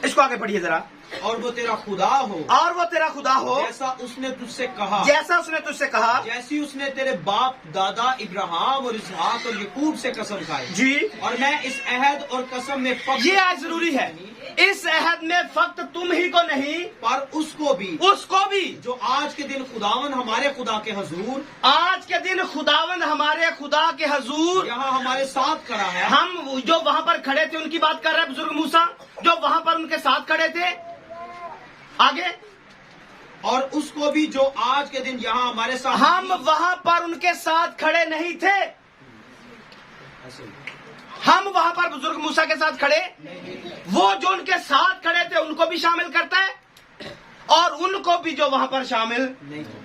इसको आगे पढ़िए जरा। और वो तेरा खुदा हो, जैसा उसने तुझसे कहा, जैसी उसने तेरे बाप दादा इब्राहिम और इसहाक और याकूब से कसम खाई जी। और मैं इस अहद और कसम में ये आज जरूरी है, इस अहद में फक्त तुम ही को नहीं पर उसको भी जो आज के दिन खुदावन हमारे खुदा के हजूर यहाँ हमारे साथ खड़ा है। हम जो वहाँ पर खड़े थे उनकी बात कर रहे हैं बुजुर्ग मूसा, जो वहाँ पर उनके साथ खड़े थे। आगे, और उसको भी जो आज के दिन यहाँ हमारे साथ। हम वहाँ पर उनके साथ खड़े नहीं थे, हम वहाँ पर बुजुर्ग मूसा के साथ खड़े, वो जो उनके साथ खड़े थे उनको भी शामिल करता है और उनको भी जो वहाँ पर शामिल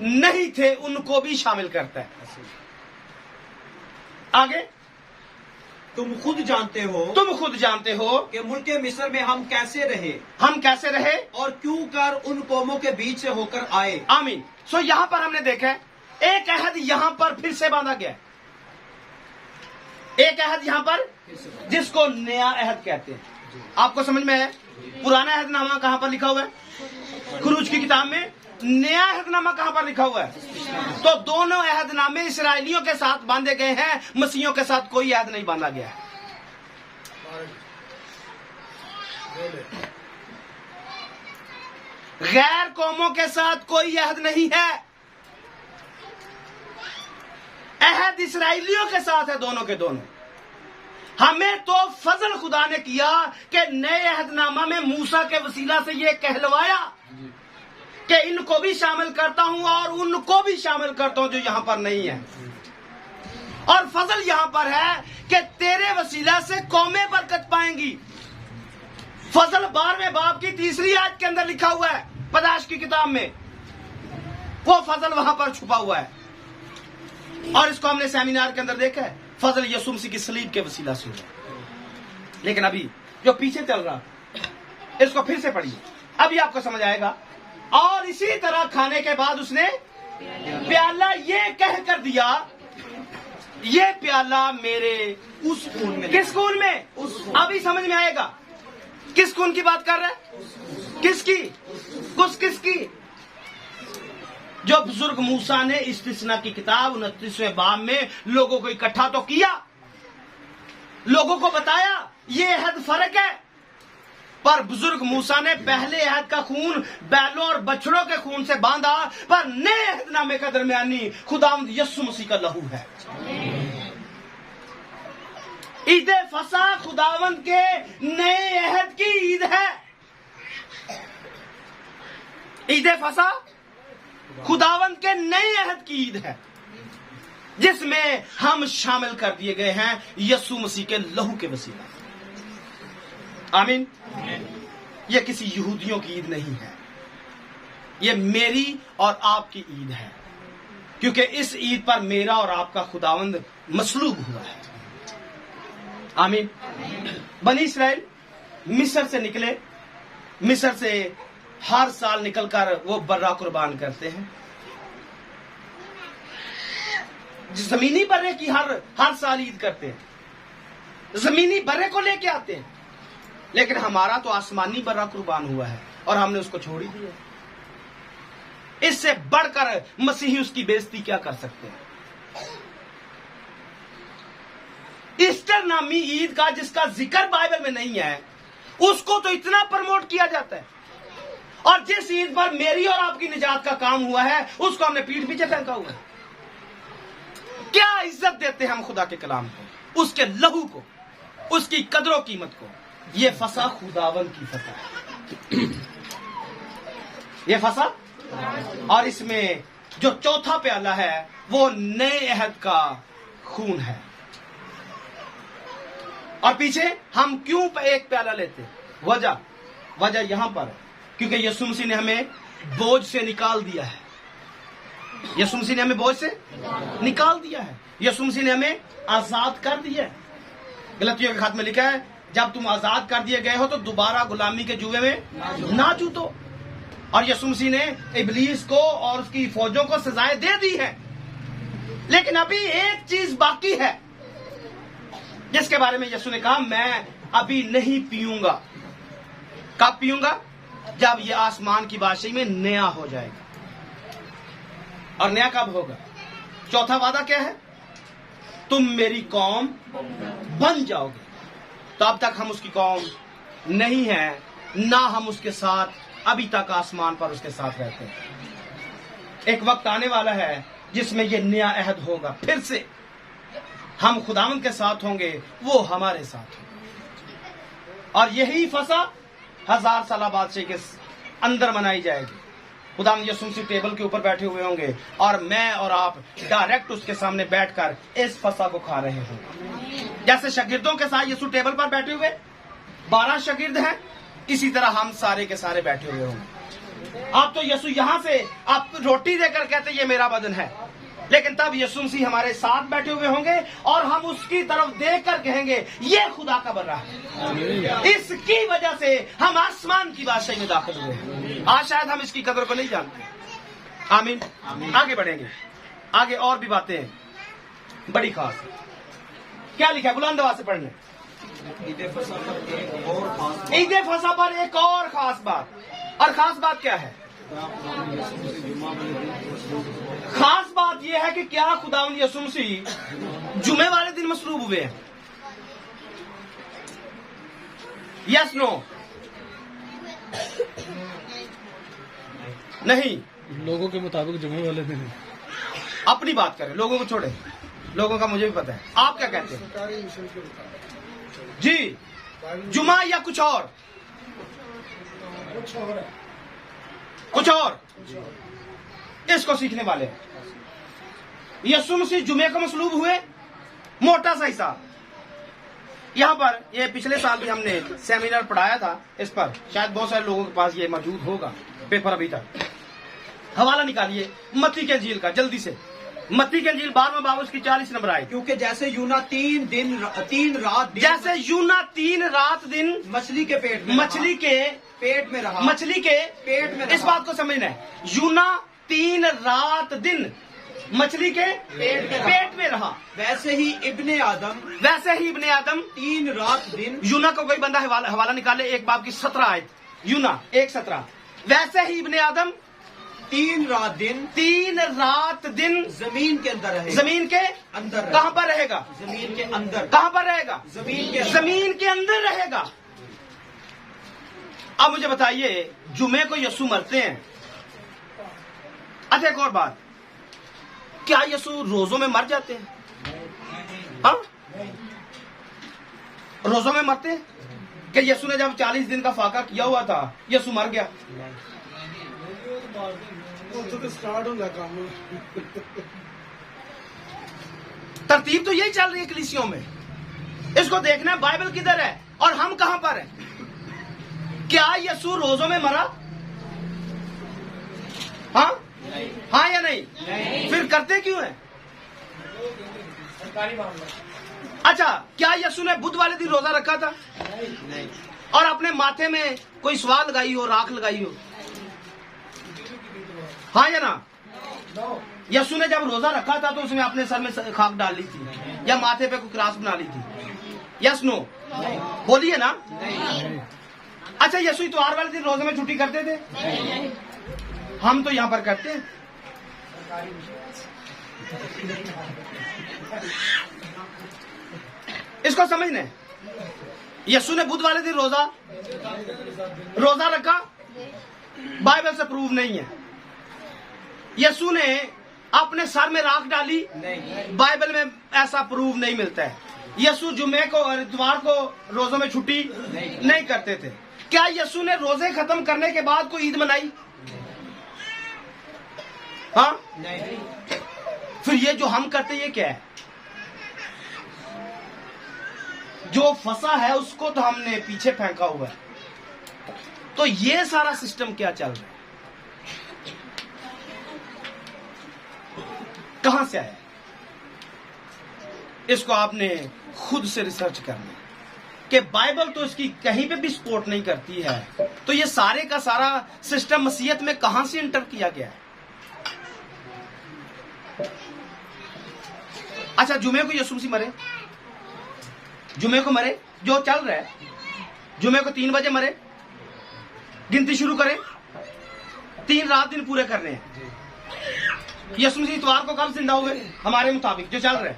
नहीं थे उनको भी शामिल करता है। आगे, तुम खुद जानते हो कि मुल्के मिस्र में हम कैसे रहे और क्यों कर उन कौमों के बीच से होकर आए। आमीन। सो यहाँ पर हमने देखा एक अहद यहाँ पर फिर से बांधा गया, एक अहद यहाँ पर जिसको नया अहद कहते हैं। आपको समझ में है? पुराना अहदनामा कहां पर लिखा हुआ है? खुरूज की किताब में। नया अहदनामा कहां पर लिखा हुआ है? तो दोनों अहदनामे इसराइलियों के साथ बांधे गए हैं, मसीहियों के साथ कोई अहद नहीं बांधा गया है। गैर कौमों के साथ कोई अहद नहीं है, अहद इसराइलियों के साथ है, दोनों के दोनों। हमें तो फजल खुदा ने किया कि नए अहदनामा में मूसा के वसीला से ये कहलवाया कि इनको भी शामिल करता हूं और उनको भी शामिल करता हूं जो यहां पर नहीं है। और फजल यहां पर है कि तेरे वसीला से कौमें बरकत पाएंगी। फजल 12वें बाब की 3री आयत के अंदर लिखा हुआ है, पैदाइश की किताब में। वो फजल वहां पर छुपा हुआ है और इसको हमने सेमिनार के अंदर देखा है। फजल यीशु मसीह की सलीब के वसीला से हुआ। लेकिन अभी जो पीछे चल रहा, इसको फिर से पढ़िए, अभी आपको समझ आएगा। और इसी तरह खाने के बाद उसने प्याला ये कह कर दिया, ये प्याला मेरे उस खून में। किस खून में? अभी समझ में आएगा किस खून की बात कर रहा है। किसकी? किसकी? जो बुजुर्ग मूसा ने इस्तिस्ना की किताब 29वें बाब में लोगों को इकट्ठा तो किया, लोगों को बताया ये अहद फर्क है, पर बुजुर्ग मूसा ने पहले अहद का खून बैलों और बछड़ों के खून से बांधा, पर नए अहदनामे का दरमियानी खुदावंद यीशु मसीह का लहू है। ईद फसा खुदावंद के नए अहद की ईद है। ईद फसा खुदावंद के नए अहद की ईद है, जिसमें हम शामिल कर दिए गए हैं यीशु मसीह के लहू के वसीला। आमीन। यह किसी यहूदियों की ईद नहीं है, यह मेरी और आपकी ईद है, क्योंकि इस ईद पर मेरा और आपका खुदावंद मसलूब हुआ है। आमीन। बनी इस्राएल मिस्र से निकले, मिस्र से हर साल निकलकर वो बर्रा कुर्बान करते हैं। जमीनी बर्रे की हर साल ईद करते हैं, जमीनी बर्रे को लेके आते हैं, लेकिन हमारा तो आसमानी बर्रा कुर्बान हुआ है और हमने उसको छोड़ ही दिया। इससे बढ़कर मसीही उसकी बेइज्जती क्या कर सकते हैं? ईस्टर नामी ईद का जिसका जिक्र बाइबल में नहीं है, उसको तो इतना प्रमोट किया जाता है, और जिस ईद पर मेरी और आपकी निजात का काम हुआ है उसको हमने पीठ पीछे फेंका हुआ है। क्या इज्जत देते हैं हम खुदा के कलाम को, उसके लहू को, उसकी कदरों कीमत को। ये फसा खुदावन की फसा है, ये फसा। और इसमें जो चौथा प्याला है वो नए अहद का खून है। और पीछे हम क्यों एक प्याला लेते? वजह यहां पर है, क्योंकि यीशु मसीह ने हमें बोझ से निकाल दिया है। यीशु मसीह ने हमें बोझ से निकाल दिया है। यीशु मसीह ने हमें आजाद कर दिया है। गलतियों के खाते में लिखा है, जब तुम आजाद कर दिए गए हो तो दोबारा गुलामी के जुए में ना जूतो। और यीशु मसीह ने इब्लीस को और उसकी फौजों को सजाएं दे दी है। लेकिन अभी एक चीज बाकी है, जिसके बारे में यीशु ने कहा, मैं अभी नहीं पीऊंगा। कब पीऊंगा? जब ये आसमान की बादशाही में नया हो जाएगा। और नया कब होगा? चौथा वादा क्या है? तुम मेरी कौम बन जाओगे। तो अब तक हम उसकी कौम नहीं है, ना हम उसके साथ अभी तक आसमान पर उसके साथ रहते हैं। एक वक्त आने वाला है जिसमें यह नया अहद होगा, फिर से हम खुदावंद के साथ होंगे, वो हमारे साथ होंगे। और यही फसा 1000 साल बादशाही के अंदर मनाई जाएगी। खुदावंद यीशु मसीह टेबल के ऊपर बैठे हुए होंगे और मैं और आप डायरेक्ट उसके सामने बैठकर इस फसा को खा रहे होंगे। जैसे शागिर्दों के साथ यीशु टेबल पर बैठे हुए 12 शागिर्द हैं, इसी तरह हम सारे के सारे बैठे हुए होंगे। आप तो यीशु यहां से आप रोटी देकर कहते ये मेरा बदन है, लेकिन तब यीशु मसीह हमारे साथ बैठे हुए होंगे और हम उसकी तरफ देखकर कहेंगे ये खुदा का बर्रा है। इसकी वजह से हम आसमान की बादशाही में दाखिल हुए हैं। आज शायद हम इसकी कदर को नहीं जानते। आमीन। आगे बढ़ेंगे, आगे और भी बातें बड़ी खास। क्या लिखा है? बुलंद आवाज से पढ़ने। ईद फसा पर एक और खास ईद फसा पर एक और खास बात, और खास बात क्या है? खास बात यह है कि क्या खुदावंद यीशु मसीह जुमे वाले दिन मसलूब हुए हैं? Yes no? नहीं। लोगों के मुताबिक जुमे वाले दिन। अपनी बात करें, लोगों को छोड़े, लोगों का मुझे भी पता है। आप क्या कहते हैं जी? जुमा या कुछ और? कुछ और इसको सीखने वाले हैं। यीशु मसीह जुमे को मसलूब हुए, मोटा सा हिसाब। यहाँ पर ये पिछले साल भी हमने सेमिनार पढ़ाया था इस पर, शायद बहुत सारे लोगों के पास ये मौजूद होगा पेपर अभी तक। हवाला निकालिए मत्ती के इंजील का जल्दी से। मत्ती के इंजील 12वां बाब उसकी 40 नंबर आए। क्योंकि जैसे यूना 3 रात जैसे यूना 3 रात दिन मछली के पेट में रहा, मछली के पेट में रहा। इस बात को समझना है, यूना 3 रात दिन मछली के पेट में रहा। वैसे ही इब्ने आदम 3 रात दिन। यूना को कोई बंदा हवाला निकाले, एक बाब की 17 आयत, यूना 1:17। वैसे ही इब्ने आदम 3 रात दिन जमीन के अंदर रहेगा। जमीन के अंदर कहाँ पर रहेगा? जमीन के अंदर। कहाँ पर रहेगा? जमीन के अंदर रहेगा। अब मुझे बताइए, जुमे को यीशु मरते हैं। अच्छा एक और बात, क्या यीशु रोजों में मर जाते हैं? हाँ, रोजों में मरते हैं? कि यीशु ने जब 40 दिन का फाका किया हुआ था यीशु मर गया? तरतीब तो यही चल रही है कलीसियों में। इसको देखना है बाइबल किधर है और हम कहां पर हैं। क्या यीशु रोजों में मरा? हाँ हाँ या नहीं? फिर करते क्यों है? अच्छा, क्या यीशु ने बुध वाले दिन रोजा रखा था? नहीं। और अपने माथे में कोई स्वाद लगाई हो, राख लगाई हो? हाँ या ना? यीशु ने जब रोजा रखा था तो उसने अपने सर में खाक डाल ली थी या माथे पे कोई क्रास बना ली थी? Yes no? बोलिए ना। अच्छा, यीशु इतवार वाले दिन रोजे में छुट्टी करते थे? हम तो यहाँ पर करते हैं। इसको समझने, यीशु ने बुध वाले दिन रोजा रखा, बाइबल से प्रूव नहीं है। यीशु ने अपने सर में राख डाली, बाइबल में ऐसा प्रूव नहीं मिलता है। यीशु जुमे को और इतवार को रोजों में छुट्टी नहीं करते थे। क्या यीशु ने रोजे खत्म करने के बाद कोई ईद मनाई? हाँ नहीं। फिर ये जो हम करते ये क्या है? जो फंसा है उसको तो हमने पीछे फेंका हुआ है। तो ये सारा सिस्टम क्या चल रहा है? कहां से आया? इसको आपने खुद से रिसर्च करना है कि बाइबल तो इसकी कहीं पे भी सपोर्ट नहीं करती है। तो ये सारे का सारा सिस्टम मसीहत में कहां से इंटर किया गया है? अच्छा, जुमे को यीशु मसीह मरे, जुमे को मरे, जो चल रहा है, जुमे को 3 बजे मरे, गिनती शुरू करें, 3 रात दिन पूरे करने हैं। यीशु मसीह इतवार को कब जिंदा हुए? हमारे मुताबिक जो चल रहा है,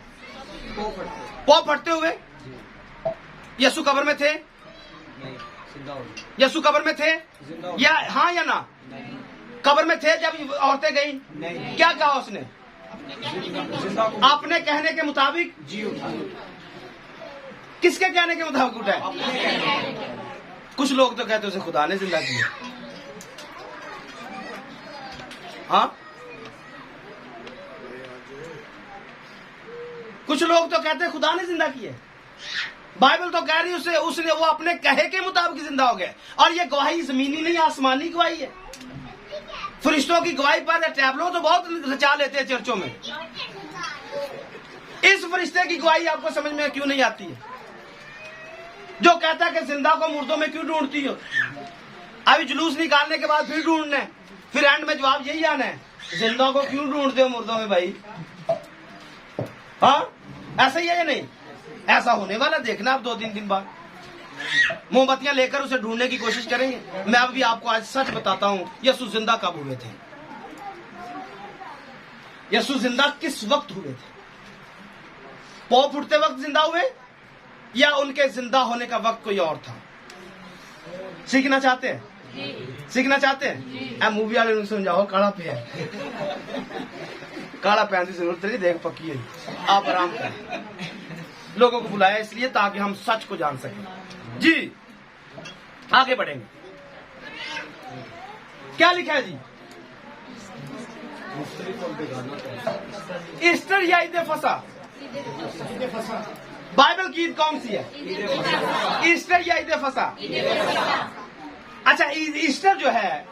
पौ फटते हुए। यीशु कब्र में थे? यीशु कब्र में थे या हाँ या ना? कब्र में थे जब औरतें गई? क्या कहा उसने? अपने कहने के मुताबिक जी उठा। किसके कहने के मुताबिक उठा है? कुछ लोग तो कहते उसे खुदा ने जिंदा किया। हाँ, कुछ लोग तो कहते खुदा ने जिंदा किया। बाइबल तो कह रही उसने वो अपने कहे के मुताबिक जिंदा हो गया। और ये गवाही जमीनी नहीं, आसमानी गवाही है। फरिश्तों की गवाही पर टैबलो तो बहुत रचा लेते हैं चर्चों में। इस फरिश्ते की गवाही आपको समझ में क्यों नहीं आती है? जो कहता है कि जिंदा को मुर्दों में क्यों ढूंढती हो? अभी जुलूस निकालने के बाद फिर ढूंढना है, फिर एंड में जवाब यही आना है, जिंदा को क्यों ढूंढते हो मुर्दों में भाई? हाँ, ऐसा ही है या नहीं? ऐसा होने वाला, देखना आप 2-3 दिन बाद मोमबत्तियां लेकर उसे ढूंढने की कोशिश करेंगे। मैं अभी आपको आज सच बताता हूं, यीशु जिंदा कब हुए थे, यीशु जिंदा किस वक्त हुए थे? पॉप उठते वक्त जिंदा हुए या उनके जिंदा होने का वक्त कोई और था? सीखना चाहते हैं? सीखना चाहते हैं? मूवी वाले ने समझाओ, काला पे है, काला पहन की जरूरत नहीं, देख पक्की है, आप आराम करें। लोगों को बुलाया इसलिए ताकि हम सच को जान सकें। जी आगे बढ़ेंगे। क्या लिखा है जी? ईस्टर या ईद फसा? बाइबल की ईद कौन सी है? ईस्टर या ईद फसा? अच्छा, ईस्टर जो है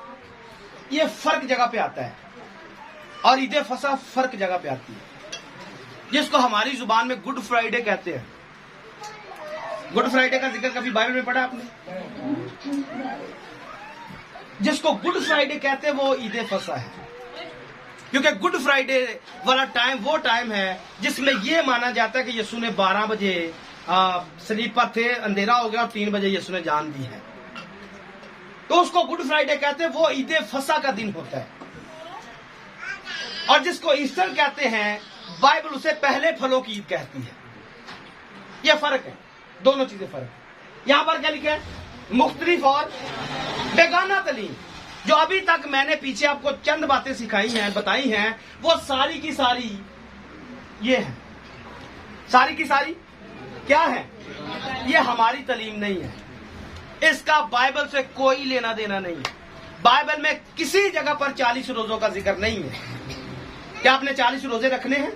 ये फर्क जगह पे आता है और ईद फसा फर्क जगह पे आती है, जिसको हमारी जुबान में गुड फ्राइडे कहते हैं। गुड फ्राइडे का जिक्र कभी बाइबल में पढ़ा आपने? जिसको गुड फ्राइडे कहते हैं वो ईद फसा है, क्योंकि गुड फ्राइडे वाला टाइम वो टाइम है जिसमें यह माना जाता है कि यीशु ने 12 बजे स्लीप पर थे, अंधेरा हो गया और 3 बजे यीशु ने जान दी है, तो उसको गुड फ्राइडे कहते हैं। वो ईद फसा का दिन होता है। और जिसको ईस्टर कहते हैं, बाइबल उसे पहले फलों की ईद कहती है। यह फर्क है, दोनों चीजें फर्क है। यहां पर क्या लिखा है? मुख्तलिफ और बेगाना तलीम। जो अभी तक मैंने पीछे आपको चंद बातें सिखाई हैं, बताई हैं, वो सारी की सारी ये है। सारी की सारी क्या है? ये हमारी तलीम नहीं है, इसका बाइबल से कोई लेना देना नहीं है। बाइबल में किसी जगह पर 40 रोजों का जिक्र नहीं है। क्या आपने 40 रोजे रखने हैं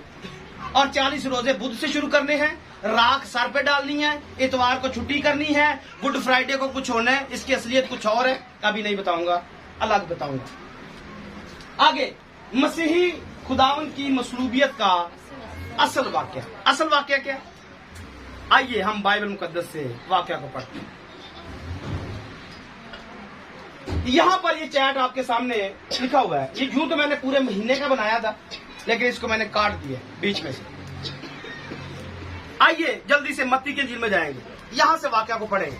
और 40 रोजे बुध से शुरू करने हैं, राख सर पे डालनी है, इतवार को छुट्टी करनी है, गुड फ्राइडे को कुछ होना है, इसकी असलियत कुछ और है, अभी नहीं बताऊंगा, अलग बताऊंगा। आगे मसीही खुदावन की मसलूबियत का असल वाक्य। असल वाक्य क्या? आइए हम बाइबल मुकद्दस से वाक्य को पढ़ते हैं। यहां पर ये चैट आपके सामने लिखा हुआ है। ये यूं तो मैंने पूरे महीने का बनाया था, लेकिन इसको मैंने काट दिया बीच में से। आइए जल्दी से मत्ती के इंजील में जाएंगे, यहां से वाक्य को पढ़ेंगे।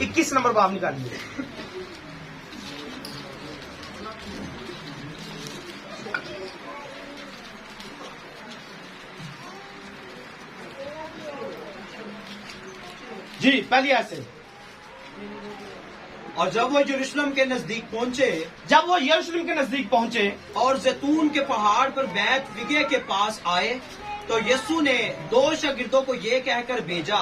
इक्कीस नंबर बाब निकालिए। जी पहली आयत से। और जब वो यरूशलेम के नजदीक पहुंचे, जब वो यरूशलेम के नजदीक पहुंचे और जैतून के पहाड़ पर बैत विगे के पास आए, तो यीशु ने 2 शागिर्दों को ये कहकर भेजा